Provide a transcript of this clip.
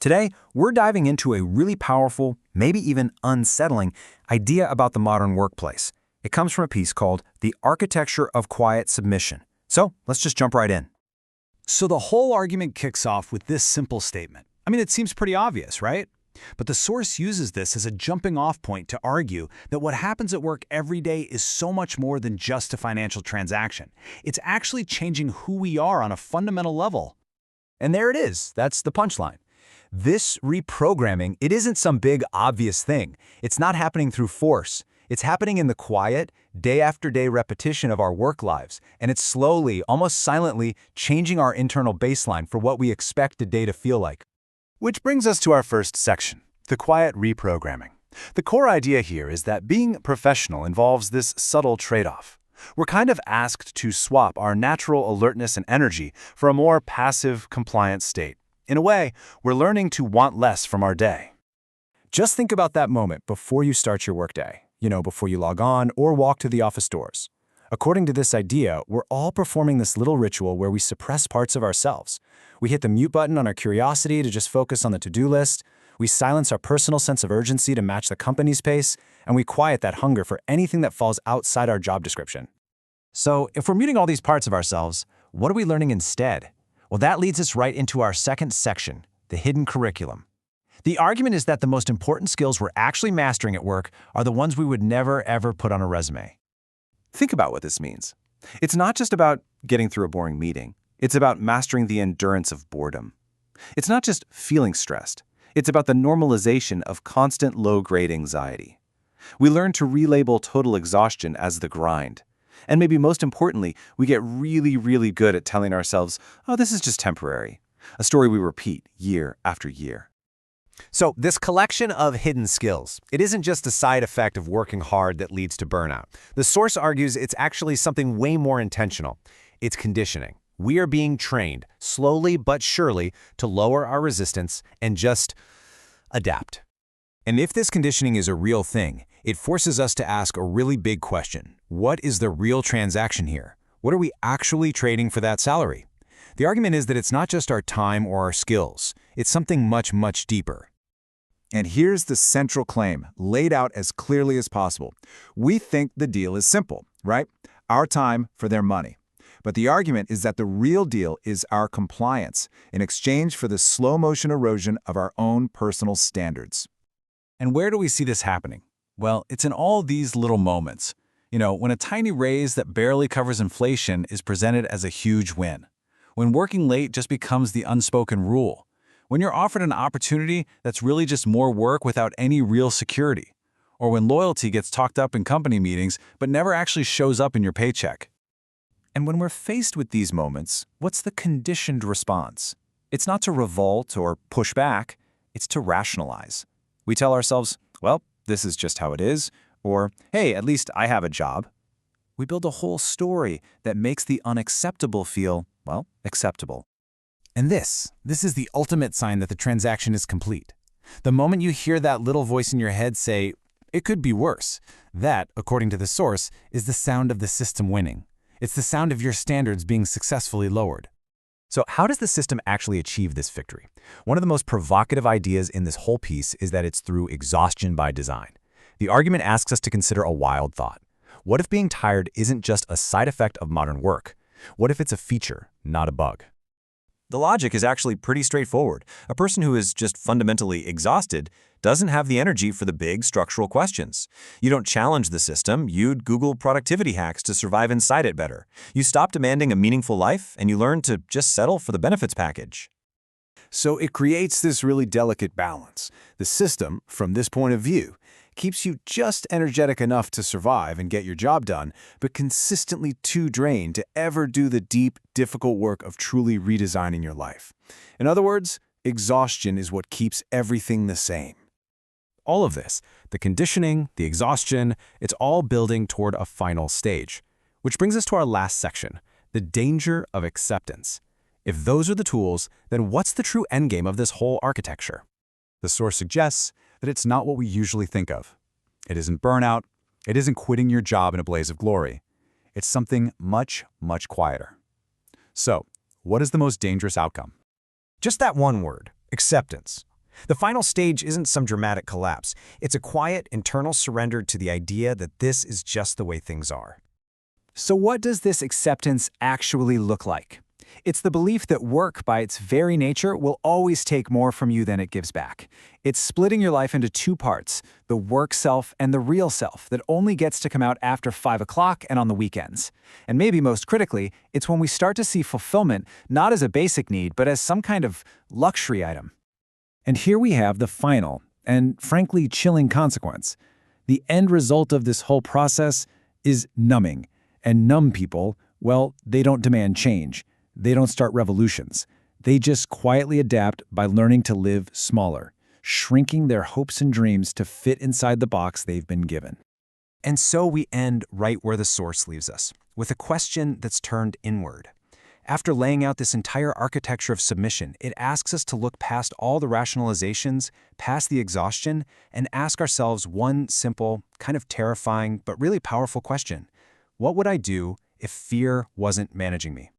Today, we're diving into a really powerful, maybe even unsettling, idea about the modern workplace. It comes from a piece called The Architecture of Quiet Submission. So let's just jump right in. So the whole argument kicks off with this simple statement. I mean, it seems pretty obvious, right? But the source uses this as a jumping-off point to argue that what happens at work every day is so much more than just a financial transaction. It's actually changing who we are on a fundamental level. And there it is. That's the punchline. This reprogramming, it isn't some big, obvious thing. It's not happening through force. It's happening in the quiet, day-after-day repetition of our work lives, and it's slowly, almost silently, changing our internal baseline for what we expect a day to feel like. Which brings us to our first section, the quiet reprogramming. The core idea here is that being professional involves this subtle trade-off. We're kind of asked to swap our natural alertness and energy for a more passive, compliant state. In a way, we're learning to want less from our day. Just think about that moment before you start your workday, before you log on or walk to the office doors. According to this idea, we're all performing this little ritual where we suppress parts of ourselves. We hit the mute button on our curiosity to just focus on the to-do list. We silence our personal sense of urgency to match the company's pace, and we quiet that hunger for anything that falls outside our job description. So, if we're muting all these parts of ourselves, what are we learning instead? Well, that leads us right into our second section, the hidden curriculum. The argument is that the most important skills we're actually mastering at work are the ones we would never, ever put on a resume. Think about what this means. It's not just about getting through a boring meeting. It's about mastering the endurance of boredom. It's not just feeling stressed. It's about the normalization of constant low-grade anxiety. We learn to relabel total exhaustion as the grind. And maybe most importantly, we get really, really good at telling ourselves, oh, this is just temporary. A story we repeat year after year. So this collection of hidden skills, it isn't just a side effect of working hard that leads to burnout. The source argues it's actually something way more intentional. It's conditioning. We are being trained, slowly but surely, to lower our resistance and just adapt. And if this conditioning is a real thing, it forces us to ask a really big question. What is the real transaction here? What are we actually trading for that salary? The argument is that it's not just our time or our skills. It's something much, much deeper. And here's the central claim, laid out as clearly as possible. We think the deal is simple, right? Our time for their money. But the argument is that the real deal is our compliance in exchange for the slow-motion erosion of our own personal standards. And where do we see this happening? Well, it's in all these little moments. When a tiny raise that barely covers inflation is presented as a huge win. When working late just becomes the unspoken rule. When you're offered an opportunity that's really just more work without any real security. Or when loyalty gets talked up in company meetings but never actually shows up in your paycheck. And when we're faced with these moments, what's the conditioned response? It's not to revolt or push back, it's to rationalize. We tell ourselves, well, this is just how it is, or, hey, at least I have a job. We build a whole story that makes the unacceptable feel, well, acceptable. And this is the ultimate sign that the transaction is complete. The moment you hear that little voice in your head say, it could be worse, that, according to the source, is the sound of the system winning. It's the sound of your standards being successfully lowered. So how does the system actually achieve this victory? One of the most provocative ideas in this whole piece is that it's through exhaustion by design. The argument asks us to consider a wild thought. What if being tired isn't just a side effect of modern work? What if it's a feature, not a bug? The logic is actually pretty straightforward. A person who is just fundamentally exhausted doesn't have the energy for the big structural questions. You don't challenge the system, you'd Google productivity hacks to survive inside it better. You stop demanding a meaningful life, and you learn to just settle for the benefits package. So it creates this really delicate balance. The system, from this point of view, keeps you just energetic enough to survive and get your job done, but consistently too drained to ever do the deep, difficult work of truly redesigning your life. In other words, exhaustion is what keeps everything the same. All of this, the conditioning, the exhaustion, it's all building toward a final stage. Which brings us to our last section, the danger of acceptance. If those are the tools, then what's the true endgame of this whole architecture? The source suggests that it's not what we usually think of. It isn't burnout. It isn't quitting your job in a blaze of glory. It's something much, much quieter. So, what is the most dangerous outcome? Just that one word, acceptance. The final stage isn't some dramatic collapse. It's a quiet, internal surrender to the idea that this is just the way things are. So what does this acceptance actually look like? It's the belief that work, by its very nature, will always take more from you than it gives back. It's splitting your life into two parts, the work self and the real self, that only gets to come out after 5 o'clock and on the weekends. And maybe most critically, it's when we start to see fulfillment not as a basic need, but as some kind of luxury item. And here we have the final, and frankly chilling consequence. The end result of this whole process is numbing. And numb people, well, they don't demand change. They don't start revolutions. They just quietly adapt by learning to live smaller, shrinking their hopes and dreams to fit inside the box they've been given. And so we end right where the source leaves us, with a question that's turned inward. After laying out this entire architecture of submission, it asks us to look past all the rationalizations, past the exhaustion, and ask ourselves one simple, kind of terrifying, but really powerful question. What would I do if fear wasn't managing me?